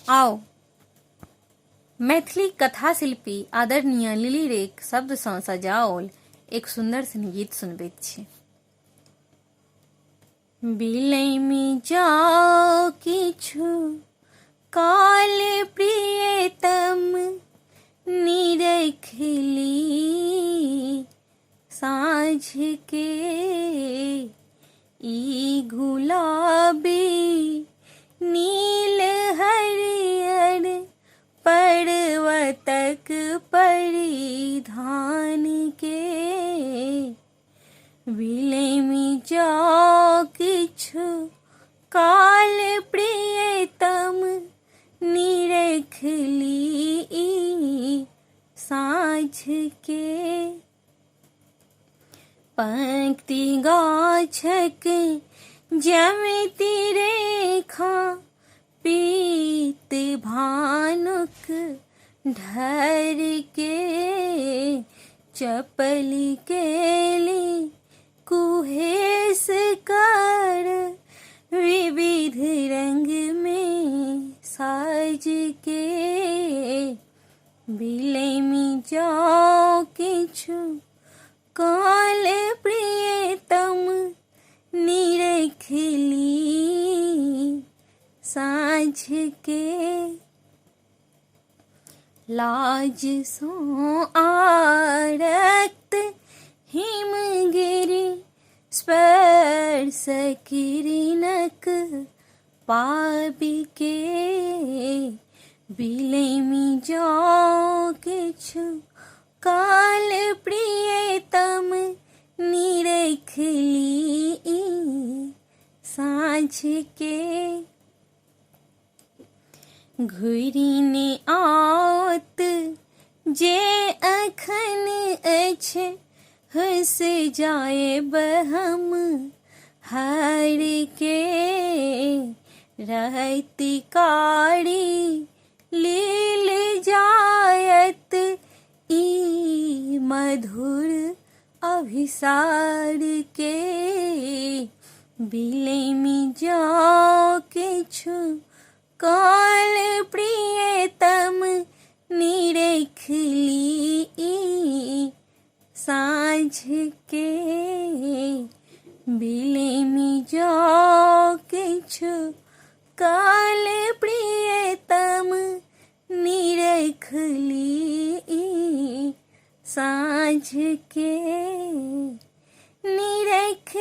आओ मैथिली कथा शिल्पी आदरणीय लिली रेक शब्द सँ सजाओल एक सुंदर सन गीत सुनबैत छी। बिलमि जाओ किछु काल प्रियतम निरखली साँझ के ई गुलाबी नील हरियर पर्वतक परिधान के। बिलमि जाओ किछु काल प्रियतम निरखली साँझ के। पंक्ति गाछक ज्यामिति रेखा पीत भानुक ढर के चपल केली कुहेस कर विविध रंग में साज के। बिलमि जाओ किछु काल प्रियतम निरखली साँझ के। लाज सो आरक्त हिमगिरि स्पर्श किरणक पाबि के। बिलमि जाओ किछु काल प्रियतम निरखली साँझ के। घुरिने आओत जे अखन अछि हंस जाएब हम हर के। रहत कारी लील जायत ई मधुर अभिसार के। बिलमि जाओ किछु काल प्रियतम निरखली साँझ के। बिलमि जाओ किछु काल प्रियतम निरखली साँझ के।